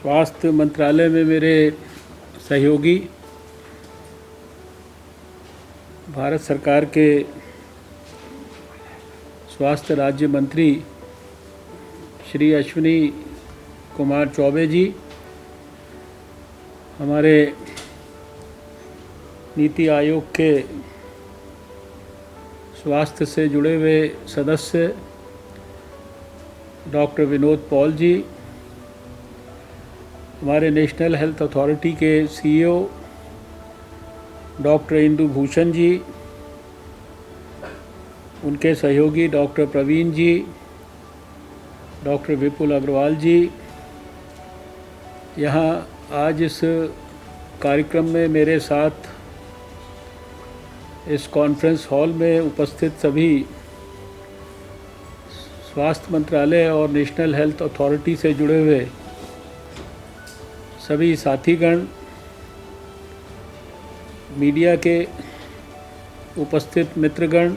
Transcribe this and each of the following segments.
स्वास्थ्य मंत्रालय में मेरे सहयोगी भारत सरकार के स्वास्थ्य राज्य मंत्री श्री अश्विनी कुमार चौबे जी, हमारे नीति आयोग के स्वास्थ्य से जुड़े हुए सदस्य डॉक्टर विनोद पॉल जी, हमारे नेशनल हेल्थ अथॉरिटी के सीईओ डॉक्टर इंदु भूषण जी, उनके सहयोगी डॉक्टर प्रवीण जी, डॉक्टर विपुल अग्रवाल जी, यहाँ आज इस कार्यक्रम में मेरे साथ इस कॉन्फ्रेंस हॉल में उपस्थित सभी स्वास्थ्य मंत्रालय और नेशनल हेल्थ अथॉरिटी से जुड़े हुए सभी साथीगण, मीडिया के उपस्थित मित्रगण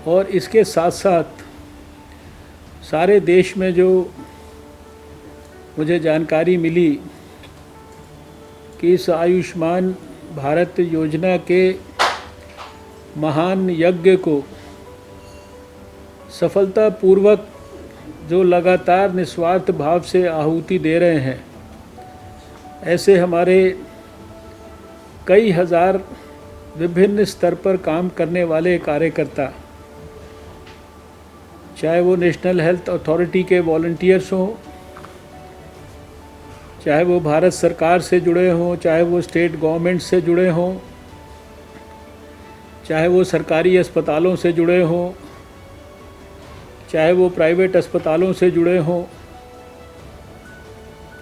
और इसके साथ साथ सारे देश में जो मुझे जानकारी मिली कि इस आयुष्मान भारत योजना के महान यज्ञ को सफलतापूर्वक जो लगातार निस्वार्थ भाव से आहुति दे रहे हैं, ऐसे हमारे कई हजार विभिन्न स्तर पर काम करने वाले कार्यकर्ता, चाहे वो नेशनल हेल्थ अथॉरिटी के वॉलंटियर्स हों, चाहे वो भारत सरकार से जुड़े हों, चाहे वो स्टेट गवर्नमेंट से जुड़े हों, चाहे वो सरकारी अस्पतालों से जुड़े हों, चाहे वो प्राइवेट अस्पतालों से जुड़े हों,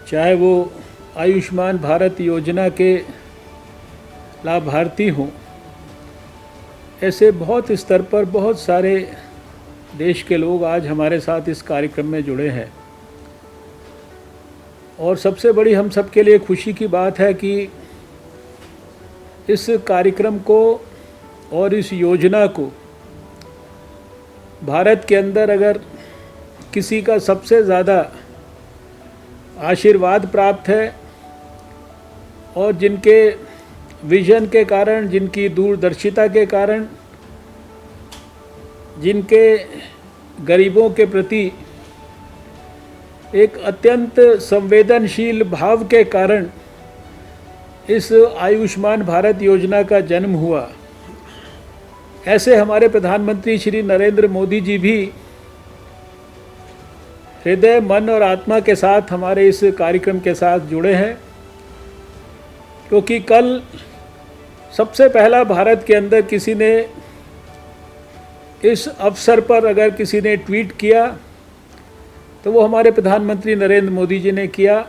चाहे वो आयुष्मान भारत योजना के लाभार्थी हों, ऐसे बहुत स्तर पर बहुत सारे देश के लोग आज हमारे साथ इस कार्यक्रम में जुड़े हैं। और सबसे बड़ी हम सबके लिए खुशी की बात है कि इस कार्यक्रम को और इस योजना को भारत के अंदर अगर किसी का सबसे ज़्यादा आशीर्वाद प्राप्त है और जिनके विजन के कारण, जिनकी दूरदर्शिता के कारण, जिनके गरीबों के प्रति एक अत्यंत संवेदनशील भाव के कारण इस आयुष्मान भारत योजना का जन्म हुआ, ऐसे हमारे प्रधानमंत्री श्री नरेंद्र मोदी जी भी हृदय, मन और आत्मा के साथ हमारे इस कार्यक्रम के साथ जुड़े हैं। क्योंकि कल सबसे पहला भारत के अंदर किसी ने इस अवसर पर अगर किसी ने ट्वीट किया तो वो हमारे प्रधानमंत्री नरेंद्र मोदी जी ने किया,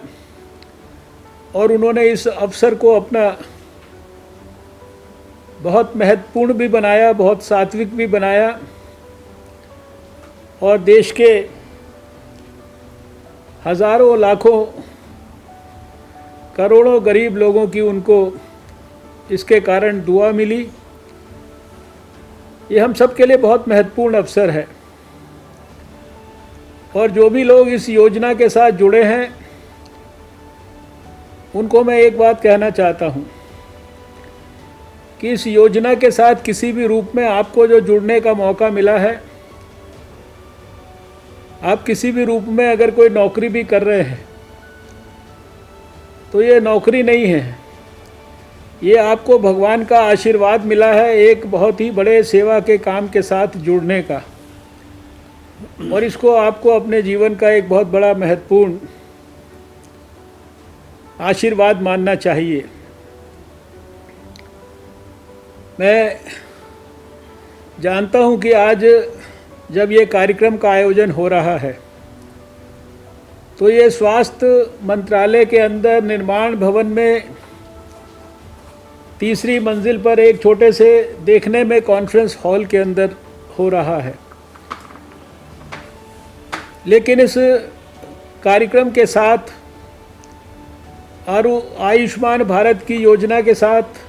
और उन्होंने इस अवसर को अपना बहुत महत्वपूर्ण भी बनाया, बहुत सात्विक भी बनाया, और देश के हज़ारों लाखों करोड़ों गरीब लोगों की उनको इसके कारण दुआ मिली। ये हम सब के लिए बहुत महत्वपूर्ण अवसर है। और जो भी लोग इस योजना के साथ जुड़े हैं उनको मैं एक बात कहना चाहता हूँ कि इस योजना के साथ किसी भी रूप में आपको जो जुड़ने का मौका मिला है, आप किसी भी रूप में अगर कोई नौकरी भी कर रहे हैं तो ये नौकरी नहीं है, ये आपको भगवान का आशीर्वाद मिला है एक बहुत ही बड़े सेवा के काम के साथ जुड़ने का, और इसको आपको अपने जीवन का एक बहुत बड़ा महत्वपूर्ण आशीर्वाद मानना चाहिए। मैं जानता हूं कि आज जब ये कार्यक्रम का आयोजन हो रहा है तो ये स्वास्थ्य मंत्रालय के अंदर निर्माण भवन में तीसरी मंजिल पर एक छोटे से देखने में कॉन्फ्रेंस हॉल के अंदर हो रहा है, लेकिन इस कार्यक्रम के साथ और आयुष्मान भारत की योजना के साथ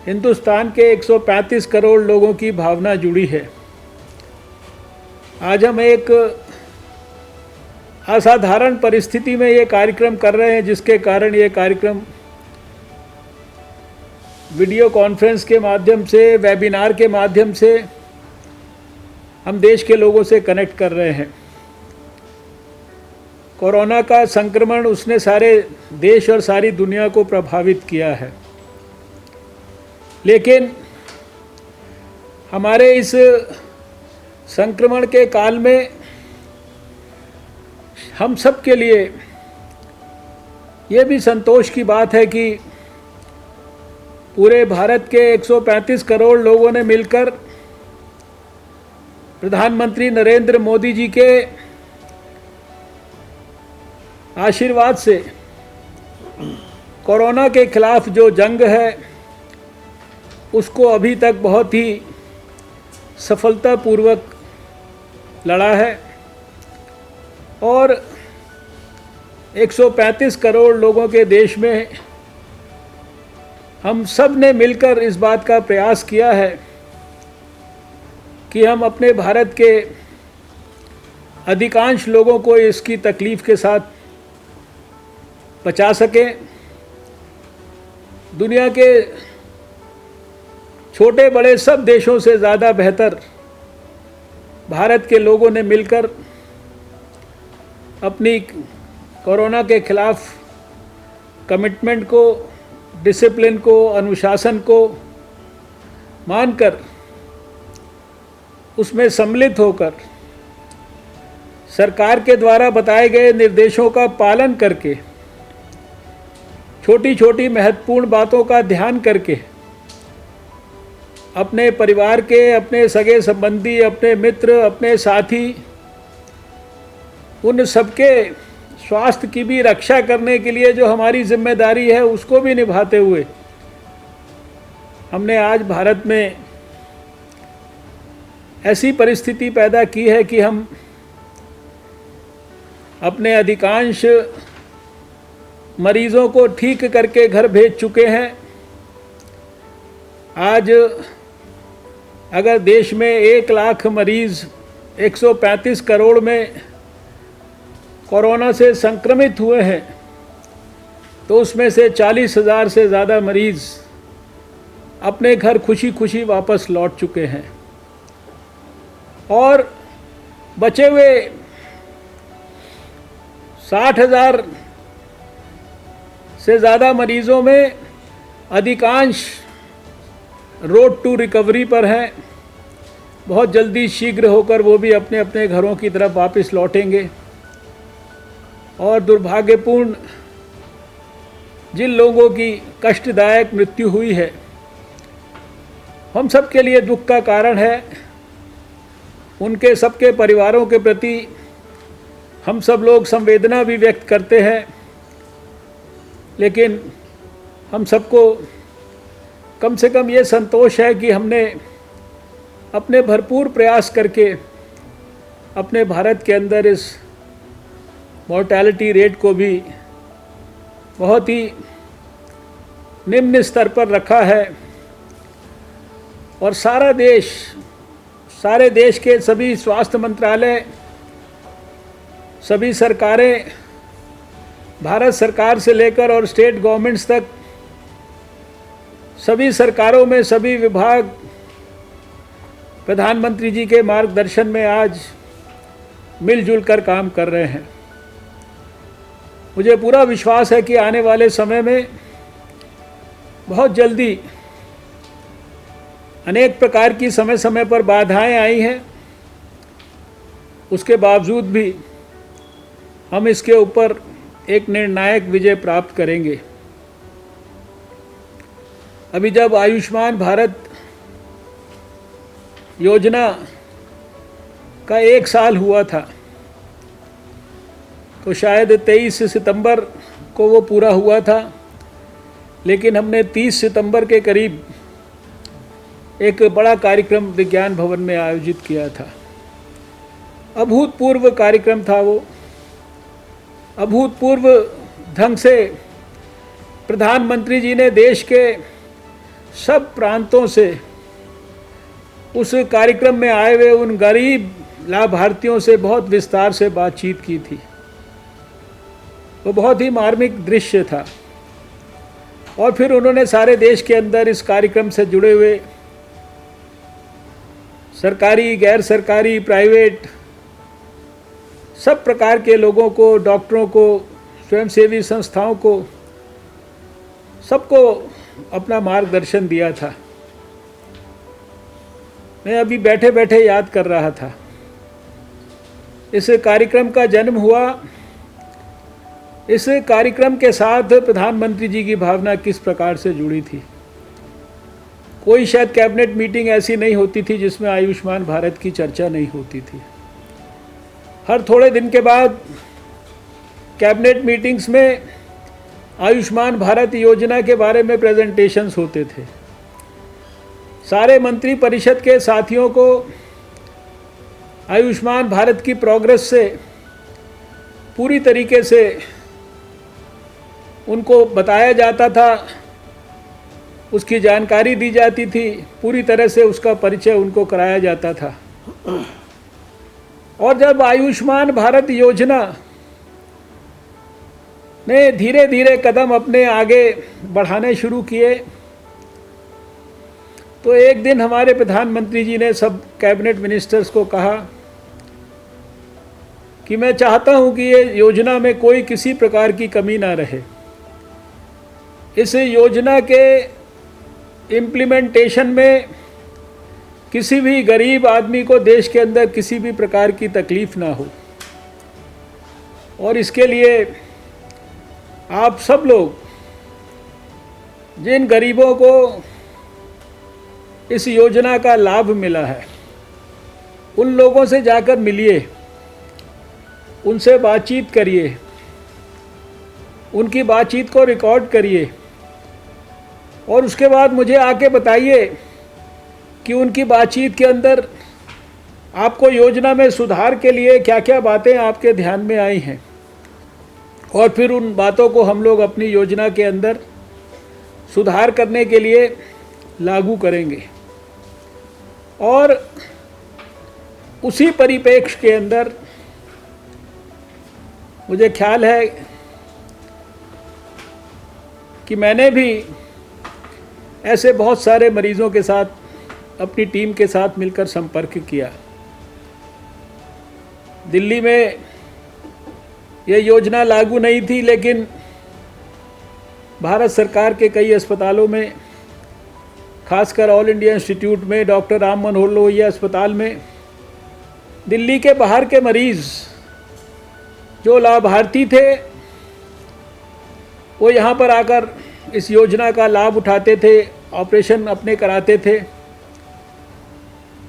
हिंदुस्तान के 135 करोड़ लोगों की भावना जुड़ी है। आज हम एक असाधारण परिस्थिति में ये कार्यक्रम कर रहे हैं, जिसके कारण ये कार्यक्रम वीडियो कॉन्फ्रेंस के माध्यम से, वेबिनार के माध्यम से हम देश के लोगों से कनेक्ट कर रहे हैं। कोरोना का संक्रमण उसने सारे देश और सारी दुनिया को प्रभावित किया है, लेकिन हमारे इस संक्रमण के काल में हम सब के लिए ये भी संतोष की बात है कि पूरे भारत के 135 करोड़ लोगों ने मिलकर प्रधानमंत्री नरेंद्र मोदी जी के आशीर्वाद से कोरोना के खिलाफ जो जंग है उसको अभी तक बहुत ही सफलतापूर्वक लड़ा है और 135 करोड़ लोगों के देश में हम सब ने मिलकर इस बात का प्रयास किया है कि हम अपने भारत के अधिकांश लोगों को इसकी तकलीफ़ के साथ बचा सकें। दुनिया के छोटे बड़े सब देशों से ज़्यादा बेहतर भारत के लोगों ने मिलकर अपनी कोरोना के खिलाफ कमिटमेंट को, डिसिप्लिन को, अनुशासन को मानकर उसमें सम्मिलित होकर सरकार के द्वारा बताए गए निर्देशों का पालन करके, छोटी छोटी महत्वपूर्ण बातों का ध्यान करके अपने परिवार के, अपने सगे संबंधी, अपने मित्र, अपने साथी, उन सबके स्वास्थ्य की भी रक्षा करने के लिए जो हमारी जिम्मेदारी है उसको भी निभाते हुए हमने आज भारत में ऐसी परिस्थिति पैदा की है कि हम अपने अधिकांश मरीजों को ठीक करके घर भेज चुके हैं। आज अगर देश में 1 लाख मरीज 135 करोड़ में कोरोना से संक्रमित हुए हैं तो उसमें से 40,000 से ज़्यादा मरीज अपने घर खुशी खुशी वापस लौट चुके हैं और बचे हुए 60,000 से ज़्यादा मरीज़ों में अधिकांश रोड टू रिकवरी पर हैं। बहुत जल्दी शीघ्र होकर वो भी अपने अपने घरों की तरफ वापस लौटेंगे और दुर्भाग्यपूर्ण जिन लोगों की कष्टदायक मृत्यु हुई है हम सब के लिए दुख का कारण है। उनके सबके परिवारों के प्रति हम सब लोग संवेदना भी व्यक्त करते हैं, लेकिन हम सबको कम से कम ये संतोष है कि हमने अपने भरपूर प्रयास करके अपने भारत के अंदर इस मॉर्टेलिटी रेट को भी बहुत ही निम्न स्तर पर रखा है और सारे देश के सभी स्वास्थ्य मंत्रालय, सभी सरकारें, भारत सरकार से लेकर और स्टेट गवर्नमेंट्स तक, सभी सरकारों में सभी विभाग प्रधानमंत्री जी के मार्गदर्शन में आज मिलजुल कर काम कर रहे हैं। मुझे पूरा विश्वास है कि आने वाले समय में बहुत जल्दी अनेक प्रकार की समय समय पर बाधाएं आई हैं, उसके बावजूद भी हम इसके ऊपर एक निर्णायक विजय प्राप्त करेंगे। अभी जब आयुष्मान भारत योजना का 1 साल हुआ था तो शायद 23 सितंबर को वो पूरा हुआ था, लेकिन हमने 30 सितंबर के करीब एक बड़ा कार्यक्रम विज्ञान भवन में आयोजित किया था। अभूतपूर्व कार्यक्रम था वो। अभूतपूर्व ढंग से प्रधानमंत्री जी ने देश के सब प्रांतों से उस कार्यक्रम में आए हुए उन गरीब लाभार्थियों से बहुत विस्तार से बातचीत की थी। वो बहुत ही मार्मिक दृश्य था। और फिर उन्होंने सारे देश के अंदर इस कार्यक्रम से जुड़े हुए सरकारी, गैर सरकारी, प्राइवेट सब प्रकार के लोगों को, डॉक्टरों को, स्वयंसेवी संस्थाओं को, सबको अपना मार्गदर्शन दिया था। मैं अभी बैठे बैठे याद कर रहा था, इस कार्यक्रम का जन्म हुआ, इस कार्यक्रम के साथ प्रधानमंत्री जी की भावना किस प्रकार से जुड़ी थी। कोई शायद कैबिनेट मीटिंग ऐसी नहीं होती थी जिसमें आयुष्मान भारत की चर्चा नहीं होती थी। हर थोड़े दिन के बाद कैबिनेट मीटिंग्स में आयुष्मान भारत योजना के बारे में प्रेजेंटेशंस होते थे। सारे मंत्री परिषद के साथियों को आयुष्मान भारत की प्रोग्रेस से पूरी तरीके से उनको बताया जाता था, उसकी जानकारी दी जाती थी, पूरी तरह से उसका परिचय उनको कराया जाता था। और जब आयुष्मान भारत योजना ने धीरे धीरे कदम अपने आगे बढ़ाने शुरू किए, तो एक दिन हमारे प्रधानमंत्री जी ने सब कैबिनेट मिनिस्टर्स को कहा कि मैं चाहता हूं कि ये योजना में कोई किसी प्रकार की कमी ना रहे। इस योजना के इम्प्लीमेंटेशन में किसी भी गरीब आदमी को देश के अंदर किसी भी प्रकार की तकलीफ ना हो, और इसके लिए आप सब लोग, जिन गरीबों को इस योजना का लाभ मिला है, उन लोगों से जाकर मिलिए, उनसे बातचीत करिए, उनकी बातचीत को रिकॉर्ड करिए, और उसके बाद मुझे आके बताइए कि उनकी बातचीत के अंदर आपको योजना में सुधार के लिए क्या क्या बातें आपके ध्यान में आई हैं, और फिर उन बातों को हम लोग अपनी योजना के अंदर सुधार करने के लिए लागू करेंगे। और उसी परिप्रेक्ष्य के अंदर मुझे ख्याल है कि मैंने भी ऐसे बहुत सारे मरीजों के साथ अपनी टीम के साथ मिलकर संपर्क किया। दिल्ली में यह योजना लागू नहीं थी, लेकिन भारत सरकार के कई अस्पतालों में, खासकर ऑल इंडिया इंस्टीट्यूट में, डॉक्टर राम मनोहर लोहिया अस्पताल में, दिल्ली के बाहर के मरीज़ जो लाभार्थी थे वो यहाँ पर आकर इस योजना का लाभ उठाते थे, ऑपरेशन अपने कराते थे।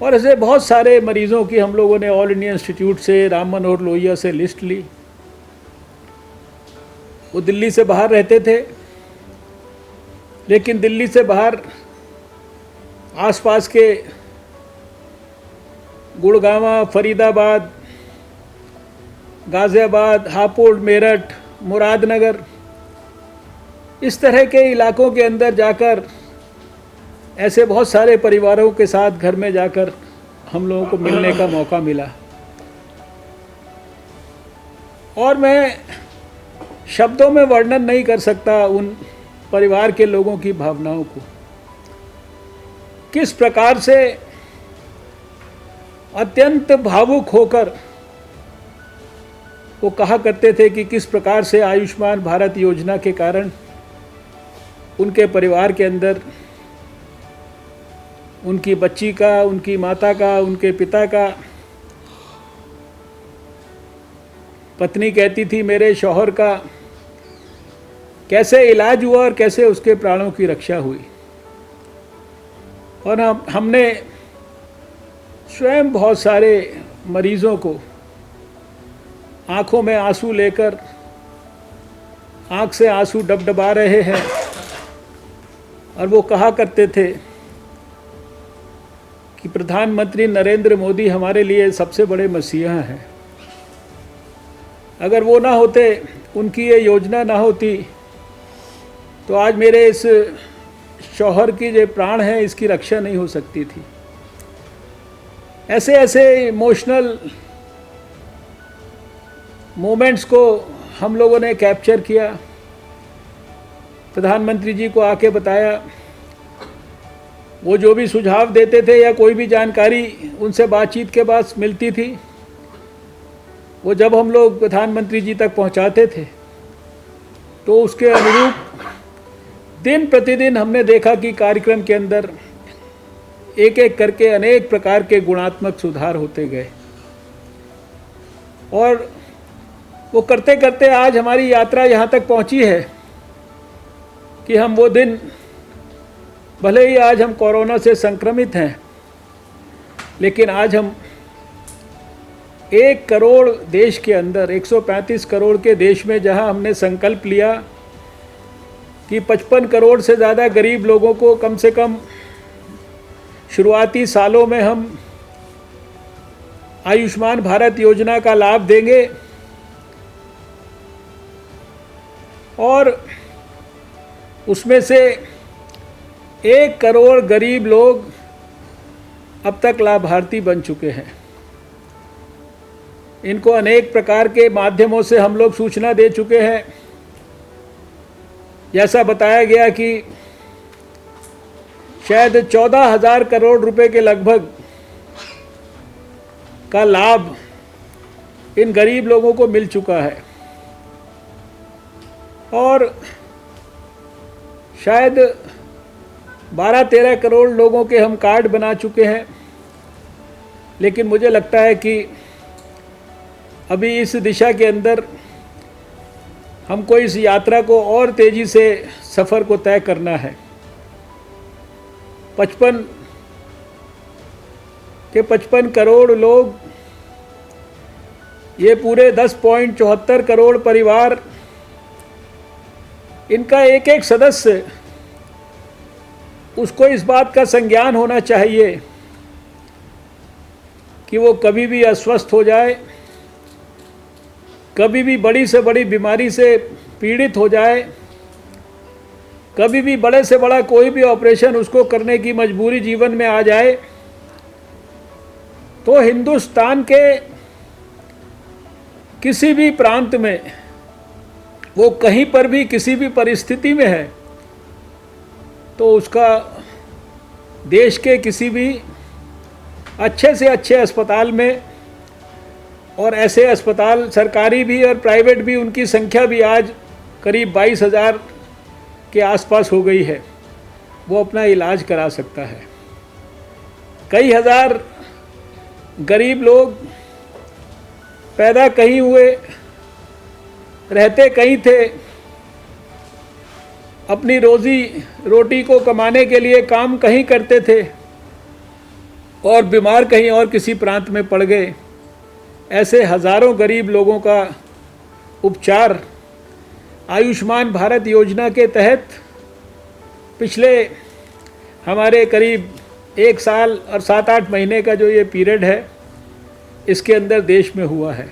और ऐसे बहुत सारे मरीज़ों की हम लोगों ने ऑल इंडिया इंस्टीट्यूट से, राम मनोहर लोहिया से लिस्ट ली। वो दिल्ली से बाहर रहते थे, लेकिन दिल्ली से बाहर आसपास के गुड़गांव, फरीदाबाद, गाज़ियाबाद, हापुड़, मेरठ, मुरादनगर, इस तरह के इलाकों के अंदर जाकर ऐसे बहुत सारे परिवारों के साथ घर में जाकर हम लोगों को मिलने का मौका मिला। और मैं शब्दों में वर्णन नहीं कर सकता उन परिवार के लोगों की भावनाओं को, किस प्रकार से अत्यंत भावुक होकर वो कहा करते थे कि किस प्रकार से आयुष्मान भारत योजना के कारण उनके परिवार के अंदर उनकी बच्ची का, उनकी माता का, उनके पिता का, पत्नी कहती थी मेरे शौहर का, कैसे इलाज हुआ और कैसे उसके प्राणों की रक्षा हुई। और हमने स्वयं बहुत सारे मरीज़ों को आँखों में आंसू लेकर, आँख से आंसू डबडबा रहे हैं, और वो कहा करते थे कि प्रधानमंत्री नरेंद्र मोदी हमारे लिए सबसे बड़े मसीहा हैं। अगर वो ना होते, उनकी ये योजना ना होती, तो आज मेरे इस शौहर की जो प्राण हैं इसकी रक्षा नहीं हो सकती थी। ऐसे ऐसे इमोशनल मोमेंट्स को हम लोगों ने कैप्चर किया, प्रधानमंत्री जी को आके बताया। वो जो भी सुझाव देते थे या कोई भी जानकारी उनसे बातचीत के बाद मिलती थी, वो जब हम लोग प्रधानमंत्री जी तक पहुंचाते थे तो उसके अनुरूप दिन प्रतिदिन हमने देखा कि कार्यक्रम के अंदर एक एक करके अनेक प्रकार के गुणात्मक सुधार होते गए। और वो करते करते आज हमारी यात्रा यहाँ तक पहुँची है कि हम वो दिन, भले ही आज हम कोरोना से संक्रमित हैं, लेकिन आज हम 1 करोड़ देश के अंदर, 135 करोड़ के देश में, जहां हमने संकल्प लिया कि 55 करोड़ से ज़्यादा गरीब लोगों को कम से कम शुरुआती सालों में हम आयुष्मान भारत योजना का लाभ देंगे, और उसमें से 1 करोड़ गरीब लोग अब तक लाभार्थी बन चुके हैं। इनको अनेक प्रकार के माध्यमों से हम लोग सूचना दे चुके हैं। जैसा बताया गया कि शायद 14,000 करोड़ रुपए के लगभग का लाभ इन गरीब लोगों को मिल चुका है, और शायद 12-13 करोड़ लोगों के हम कार्ड बना चुके हैं। लेकिन मुझे लगता है कि अभी इस दिशा के अंदर हमको इस यात्रा को और तेज़ी से सफ़र को तय करना है। 55 करोड़ लोग, ये पूरे 10.74 करोड़ परिवार, इनका एक एक सदस्य, उसको इस बात का संज्ञान होना चाहिए कि वो कभी भी अस्वस्थ हो जाए, कभी भी बड़ी से बड़ी बीमारी से पीड़ित हो जाए, कभी भी बड़े से बड़ा कोई भी ऑपरेशन उसको करने की मजबूरी जीवन में आ जाए, तो हिंदुस्तान के किसी भी प्रांत में, वो कहीं पर भी किसी भी परिस्थिति में है, तो उसका देश के किसी भी अच्छे से अच्छे अस्पताल में, और ऐसे अस्पताल सरकारी भी और प्राइवेट भी, उनकी संख्या भी आज करीब 22,000 के आसपास हो गई है, वो अपना इलाज करा सकता है। कई हज़ार गरीब लोग पैदा कहीं हुए, रहते कहीं थे, अपनी रोज़ी रोटी को कमाने के लिए काम कहीं करते थे, और बीमार कहीं और किसी प्रांत में पड़ गए। ऐसे हज़ारों गरीब लोगों का उपचार आयुष्मान भारत योजना के तहत पिछले हमारे करीब 1 साल और 7-8 महीने का जो ये पीरियड है, इसके अंदर देश में हुआ है।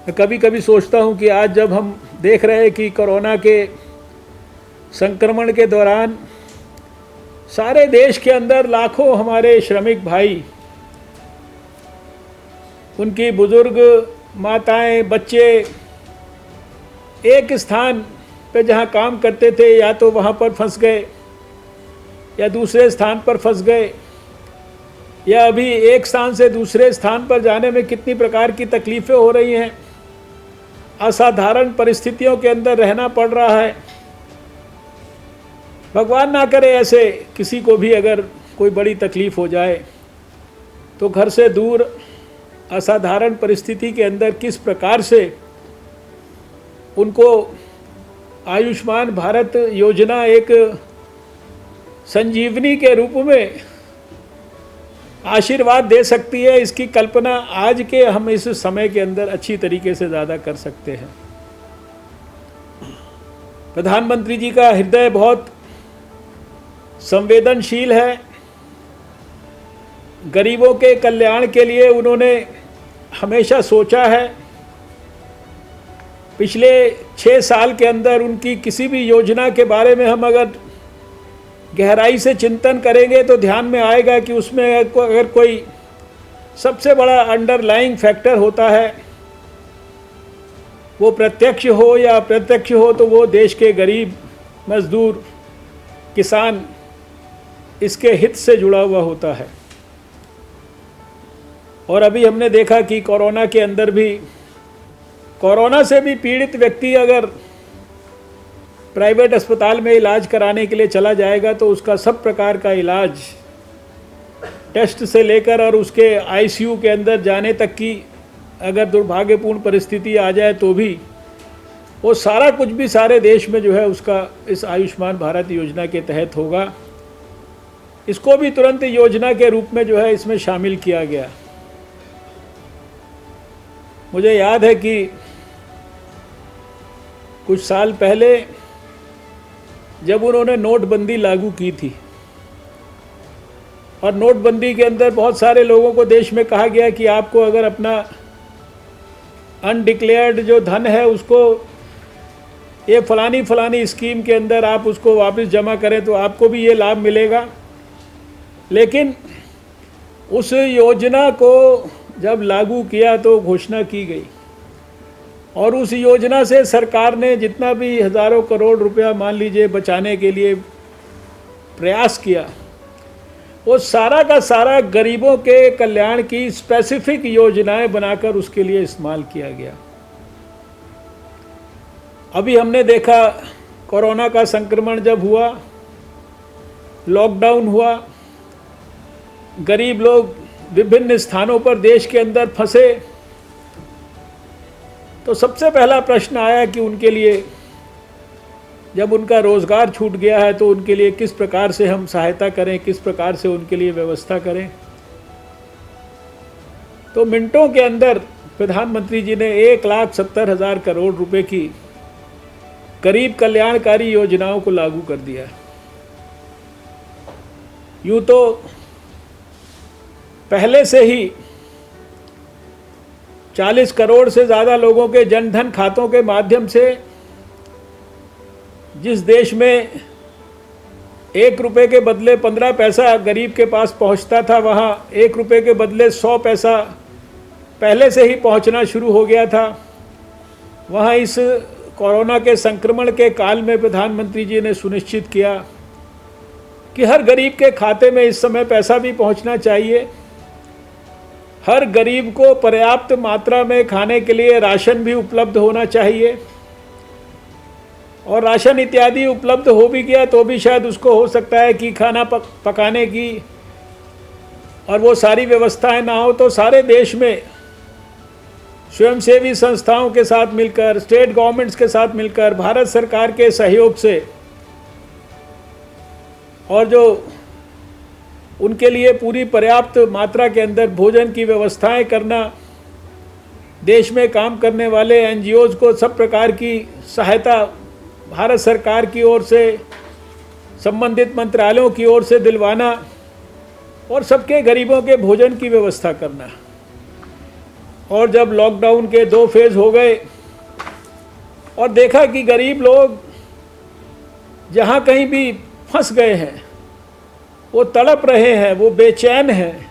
मैं कभी कभी सोचता हूँ कि आज जब हम देख रहे हैं कि कोरोना के संक्रमण के दौरान सारे देश के अंदर लाखों हमारे श्रमिक भाई, उनकी बुजुर्ग माताएं, बच्चे एक स्थान पे जहाँ काम करते थे, या तो वहाँ पर फंस गए या दूसरे स्थान पर फंस गए, या अभी एक स्थान से दूसरे स्थान पर जाने में कितनी प्रकार की तकलीफ़ें हो रही हैं, असाधारण परिस्थितियों के अंदर रहना पड़ रहा है। भगवान ना करे ऐसे किसी को भी अगर कोई बड़ी तकलीफ़ हो जाए, तो घर से दूर असाधारण परिस्थिति के अंदर किस प्रकार से उनको आयुष्मान भारत योजना एक संजीवनी के रूप में आशीर्वाद दे सकती है, इसकी कल्पना आज के हम इस समय के अंदर अच्छी तरीके से ज़्यादा कर सकते हैं। प्रधानमंत्री जी का हृदय बहुत संवेदनशील है। गरीबों के कल्याण के लिए उन्होंने हमेशा सोचा है। पिछले 6 साल के अंदर उनकी किसी भी योजना के बारे में हम अगर गहराई से चिंतन करेंगे तो ध्यान में आएगा कि उसमें अगर कोई सबसे बड़ा अंडरलाइंग फैक्टर होता है वो प्रत्यक्ष हो या अप्रत्यक्ष हो, तो वो देश के गरीब, मजदूर, किसान, इसके हित से जुड़ा हुआ होता है। और अभी हमने देखा कि कोरोना के अंदर भी, कोरोना से भी पीड़ित व्यक्ति अगर प्राइवेट अस्पताल में इलाज कराने के लिए चला जाएगा तो उसका सब प्रकार का इलाज, टेस्ट से लेकर और उसके आईसीयू के अंदर जाने तक की अगर दुर्भाग्यपूर्ण परिस्थिति आ जाए तो भी वो सारा कुछ भी सारे देश में जो है उसका इस आयुष्मान भारत योजना के तहत होगा। इसको भी तुरंत योजना के रूप में जो है इसमें शामिल किया गया। मुझे याद है कि कुछ साल पहले जब उन्होंने नोटबंदी लागू की थी और नोटबंदी के अंदर बहुत सारे लोगों को देश में कहा गया कि आपको अगर अपना अनडिक्लेयर्ड जो धन है उसको ये फलानी स्कीम के अंदर आप उसको वापस जमा करें तो आपको भी ये लाभ मिलेगा। लेकिन उस योजना को जब लागू किया तो घोषणा की गई और उस योजना से सरकार ने जितना भी हज़ारों करोड़ रुपया मान लीजिए बचाने के लिए प्रयास किया, वो सारा का सारा गरीबों के कल्याण की स्पेसिफिक योजनाएं बनाकर उसके लिए इस्तेमाल किया गया। अभी हमने देखा कोरोना का संक्रमण जब हुआ, लॉकडाउन हुआ, गरीब लोग विभिन्न स्थानों पर देश के अंदर फंसे, तो सबसे पहला प्रश्न आया कि उनके लिए जब उनका रोज़गार छूट गया है तो उनके लिए किस प्रकार से हम सहायता करें, किस प्रकार से उनके लिए व्यवस्था करें। तो मिनटों के अंदर प्रधानमंत्री जी ने 1,70,000 करोड़ रुपए की गरीब कल्याणकारी योजनाओं को लागू कर दिया। यूँ तो पहले से ही 40 करोड़ से ज़्यादा लोगों के जनधन खातों के माध्यम से, जिस देश में 1 रुपये के बदले 15 पैसा गरीब के पास पहुंचता था, वहाँ 1 रुपये के बदले 100 पैसा पहले से ही पहुंचना शुरू हो गया था। वहाँ इस कोरोना के संक्रमण के काल में प्रधानमंत्री जी ने सुनिश्चित किया कि हर गरीब के खाते में इस समय पैसा भी पहुंचना चाहिए। हर गरीब को पर्याप्त मात्रा में खाने के लिए राशन भी उपलब्ध होना चाहिए, और राशन इत्यादि उपलब्ध हो भी गया तो भी शायद उसको हो सकता है कि खाना पकाने की और वो सारी व्यवस्थाएं ना हो। तो सारे देश में स्वयंसेवी संस्थाओं के साथ मिलकर, स्टेट गवर्नमेंट्स के साथ मिलकर, भारत सरकार के सहयोग से और जो उनके लिए पूरी पर्याप्त मात्रा के अंदर भोजन की व्यवस्थाएं करना, देश में काम करने वाले एनजीओज़ को सब प्रकार की सहायता भारत सरकार की ओर से, संबंधित मंत्रालयों की ओर से दिलवाना और सबके गरीबों के भोजन की व्यवस्था करना। और जब लॉकडाउन के 2 फेज़ हो गए और देखा कि गरीब लोग जहाँ कहीं भी फंस गए हैं, वो तड़प रहे हैं, वो बेचैन हैं,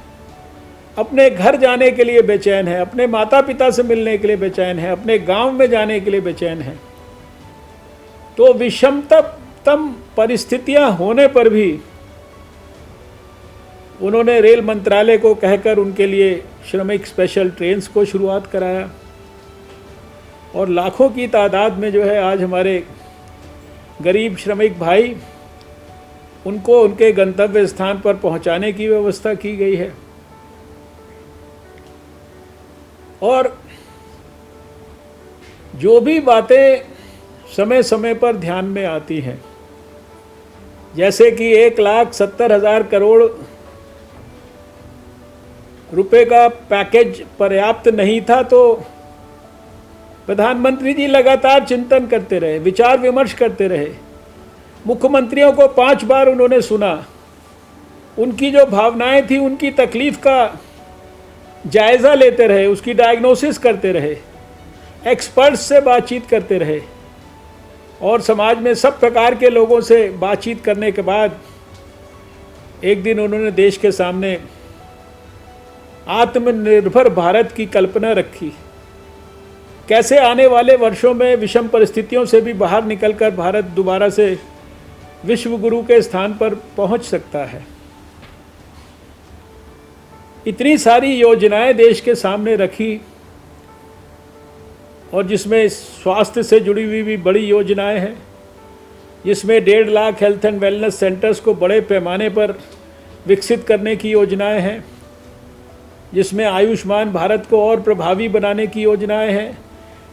अपने घर जाने के लिए बेचैन हैं, अपने माता पिता से मिलने के लिए बेचैन हैं, अपने गांव में जाने के लिए बेचैन हैं, तो विषमतम परिस्थितियां होने पर भी उन्होंने रेल मंत्रालय को कहकर उनके लिए श्रमिक स्पेशल ट्रेन्स को शुरुआत कराया और लाखों की तादाद में जो है आज हमारे गरीब श्रमिक भाई, उनको उनके गंतव्य स्थान पर पहुंचाने की व्यवस्था की गई है। और जो भी बातें समय समय पर ध्यान में आती हैं, जैसे कि 1,70,000 करोड़ रुपए का पैकेज पर्याप्त नहीं था, तो प्रधानमंत्री जी लगातार चिंतन करते रहे, विचार विमर्श करते रहे। मुख्यमंत्रियों को 5 बार उन्होंने सुना, उनकी जो भावनाएं थी, उनकी तकलीफ का जायज़ा लेते रहे, उसकी डायग्नोसिस करते रहे, एक्सपर्ट्स से बातचीत करते रहे और समाज में सब प्रकार के लोगों से बातचीत करने के बाद एक दिन उन्होंने देश के सामने आत्मनिर्भर भारत की कल्पना रखी कैसे आने वाले वर्षों में विषम परिस्थितियों से भी बाहर निकलकर भारत दोबारा से विश्व गुरु के स्थान पर पहुंच सकता है। इतनी सारी योजनाएं देश के सामने रखी, और जिसमें स्वास्थ्य से जुड़ी हुई भी बड़ी योजनाएं हैं, जिसमें 1.5 lakh health and wellness centres को बड़े पैमाने पर विकसित करने की योजनाएं हैं, जिसमें आयुष्मान भारत को और प्रभावी बनाने की योजनाएं हैं,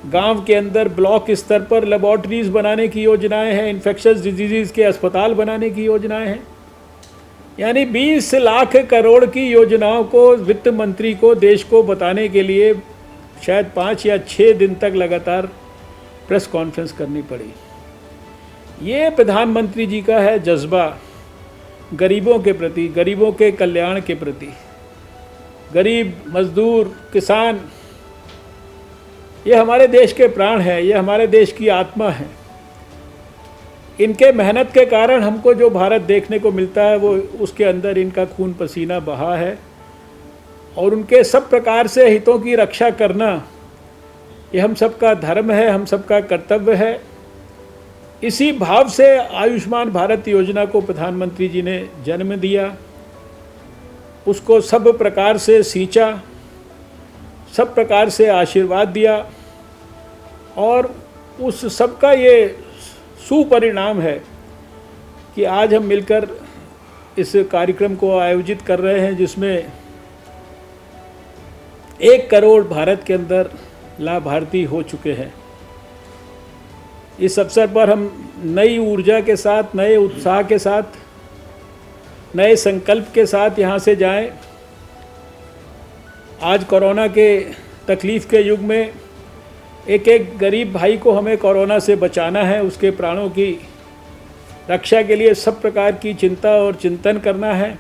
गांव के अंदर ब्लॉक स्तर पर लेबॉर्ट्रीज बनाने की योजनाएं हैं, इन्फेक्शस डिजीज़ के अस्पताल बनाने की योजनाएं हैं। यानी 20 लाख करोड़ की योजनाओं को वित्त मंत्री को देश को बताने के लिए शायद 5 या 6 दिन तक लगातार प्रेस कॉन्फ्रेंस करनी पड़ी। ये प्रधानमंत्री जी का है जज्बा गरीबों के प्रति, गरीबों के कल्याण के प्रति। गरीब, मजदूर, किसान, ये हमारे देश के प्राण हैं, ये हमारे देश की आत्मा है। इनके मेहनत के कारण हमको जो भारत देखने को मिलता है, वो उसके अंदर इनका खून पसीना बहा है, और उनके सब प्रकार से हितों की रक्षा करना ये हम सबका धर्म है, हम सबका कर्तव्य है। इसी भाव से आयुष्मान भारत योजना को प्रधानमंत्री जी ने जन्म दिया, उसको सब प्रकार से सींचा, सब प्रकार से आशीर्वाद दिया, और उस सब का ये सुपरिणाम है कि आज हम मिलकर इस कार्यक्रम को आयोजित कर रहे हैं, जिसमें 1 करोड़ भारत के अंदर लाभार्थी हो चुके हैं। इस अवसर पर हम नई ऊर्जा के साथ, नए उत्साह के साथ, नए संकल्प के साथ यहाँ से जाएं। आज कोरोना के तकलीफ़ के युग में एक एक गरीब भाई को हमें कोरोना से बचाना है, उसके प्राणों की रक्षा के लिए सब प्रकार की चिंता और चिंतन करना है।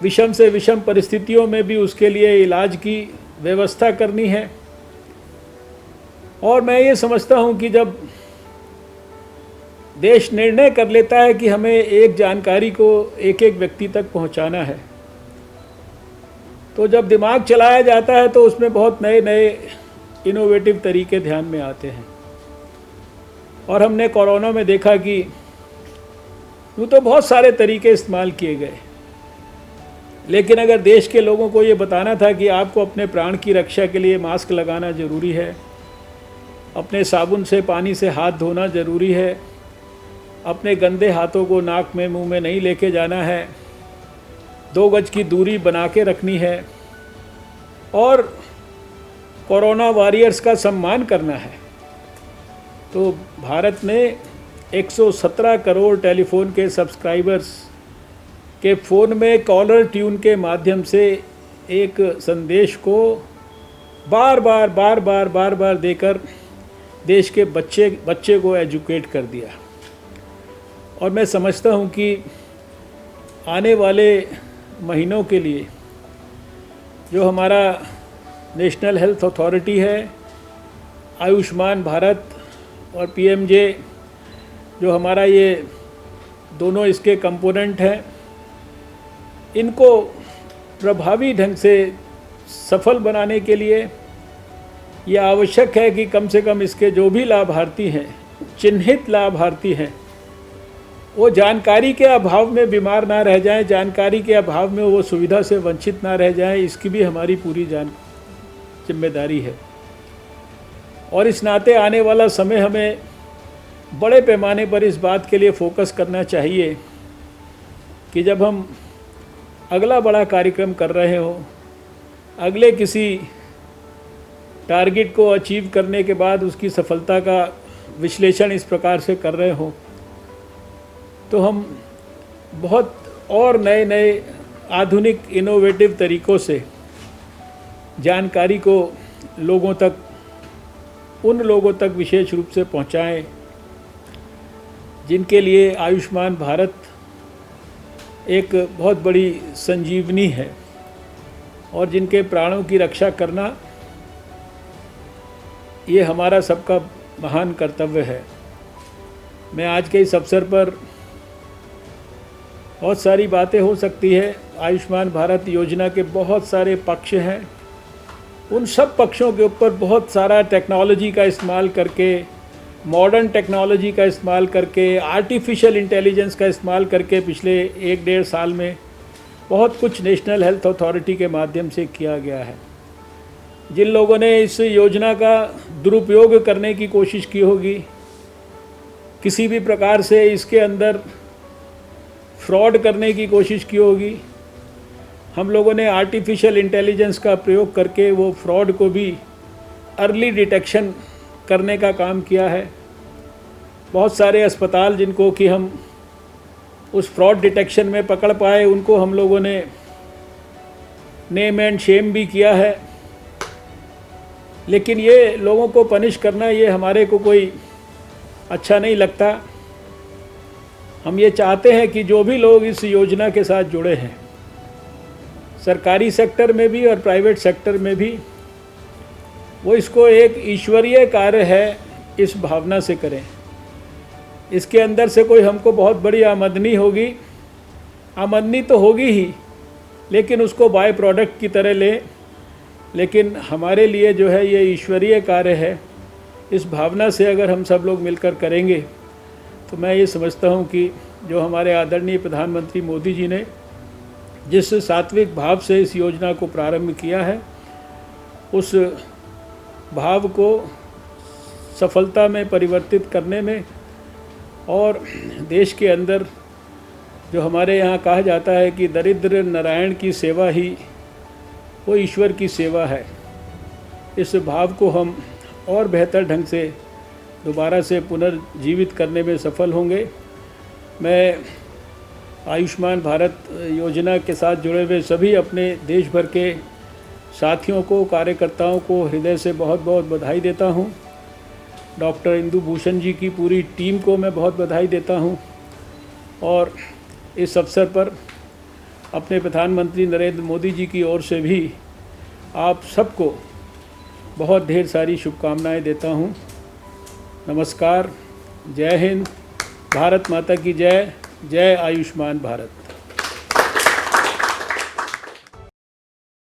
विषम से विषम परिस्थितियों में भी उसके लिए इलाज की व्यवस्था करनी है। और मैं ये समझता हूँ कि जब देश निर्णय कर लेता है कि हमें एक जानकारी को एक एक व्यक्ति तक पहुँचाना है, तो जब दिमाग चलाया जाता है तो उसमें बहुत नए नए इनोवेटिव तरीके ध्यान में आते हैं। और हमने कोरोना में देखा कि यूँ तो बहुत सारे तरीके इस्तेमाल किए गए, लेकिन अगर देश के लोगों को ये बताना था कि आपको अपने प्राण की रक्षा के लिए मास्क लगाना ज़रूरी है, अपने साबुन से, पानी से हाथ धोना ज़रूरी है, अपने गंदे हाथों को नाक में, मुंह में नहीं लेके जाना है, 2 गज की दूरी बना के रखनी है, और कोरोना वॉरियर्स का सम्मान करना है, तो भारत ने 117 करोड़ टेलीफोन के सब्सक्राइबर्स के फ़ोन में कॉलर ट्यून के माध्यम से एक संदेश को बार बार देकर देश के बच्चे को एजुकेट कर दिया। और मैं समझता हूँ कि आने वाले महीनों के लिए जो हमारा नेशनल हेल्थ अथॉरिटी है, आयुष्मान भारत और पीएमजे, जो हमारा ये दोनों इसके कंपोनेंट हैं, इनको प्रभावी ढंग से सफल बनाने के लिए ये आवश्यक है कि कम से कम इसके जो भी लाभार्थी हैं, चिन्हित लाभार्थी हैं, वो जानकारी के अभाव में बीमार ना रह जाएं, जानकारी के अभाव में वो सुविधा से वंचित ना रह जाएं, इसकी भी हमारी पूरी जिम्मेदारी है। और इस नाते आने वाला समय हमें बड़े पैमाने पर इस बात के लिए फोकस करना चाहिए कि जब हम अगला बड़ा कार्यक्रम कर रहे हो, अगले किसी टारगेट को अचीव करने के बाद उसकी सफलता का विश्लेषण इस प्रकार से कर रहे हो, तो हम बहुत और नए नए आधुनिक इनोवेटिव तरीक़ों से जानकारी को लोगों तक, उन लोगों तक विशेष रूप से पहुंचाएं जिनके लिए आयुष्मान भारत एक बहुत बड़ी संजीवनी है, और जिनके प्राणों की रक्षा करना ये हमारा सबका महान कर्तव्य है। मैं आज के इस अवसर पर, बहुत सारी बातें हो सकती है, आयुष्मान भारत योजना के बहुत सारे पक्ष हैं, उन सब पक्षों के ऊपर बहुत सारा टेक्नोलॉजी का इस्तेमाल करके, मॉडर्न टेक्नोलॉजी का इस्तेमाल करके, आर्टिफिशियल इंटेलिजेंस का इस्तेमाल करके पिछले 1-1.5 साल में बहुत कुछ नेशनल हेल्थ अथॉरिटी के माध्यम से किया गया है। जिन लोगों ने इस योजना का दुरुपयोग करने की कोशिश की होगी, किसी भी प्रकार से इसके अंदर फ्रॉड करने की कोशिश की होगी, हम लोगों ने आर्टिफिशियल इंटेलिजेंस का प्रयोग करके वो फ्रॉड को भी अर्ली डिटेक्शन करने का काम किया है। बहुत सारे अस्पताल जिनको कि हम उस फ्रॉड डिटेक्शन में पकड़ पाए, उनको हम लोगों ने नेम एंड शेम भी किया है। लेकिन ये लोगों को पनिश करना, ये हमारे को कोई अच्छा नहीं लगता। हम ये चाहते हैं कि जो भी लोग इस योजना के साथ जुड़े हैं, सरकारी सेक्टर में भी और प्राइवेट सेक्टर में भी, वो इसको एक ईश्वरीय कार्य है इस भावना से करें। इसके अंदर से कोई हमको बहुत बड़ी आमदनी होगी, आमदनी तो होगी ही, लेकिन उसको बाय प्रोडक्ट की तरह लें। लेकिन हमारे लिए जो है ये ईश्वरीय कार्य है, इस भावना से अगर हम सब लोग मिलकर करेंगे तो मैं ये समझता हूँ कि जो हमारे आदरणीय प्रधानमंत्री मोदी जी ने जिस सात्विक भाव से इस योजना को प्रारंभ किया है, उस भाव को सफलता में परिवर्तित करने में, और देश के अंदर जो हमारे यहाँ कहा जाता है कि दरिद्र नारायण की सेवा ही वो ईश्वर की सेवा है, इस भाव को हम और बेहतर ढंग से दोबारा से पुनर्जीवित करने में सफल होंगे। मैं आयुष्मान भारत योजना के साथ जुड़े हुए सभी अपने देश भर के साथियों को, कार्यकर्ताओं को हृदय से बहुत बहुत बधाई देता हूँ। डॉक्टर इंदु भूषण जी की पूरी टीम को मैं बहुत बधाई देता हूँ, और इस अवसर पर अपने प्रधानमंत्री नरेंद्र मोदी जी की ओर से भी आप सबको बहुत ढेर सारी शुभकामनाएं देता हूँ। नमस्कार, जय हिंद, भारत माता की जय, जय आयुष्मान भारत।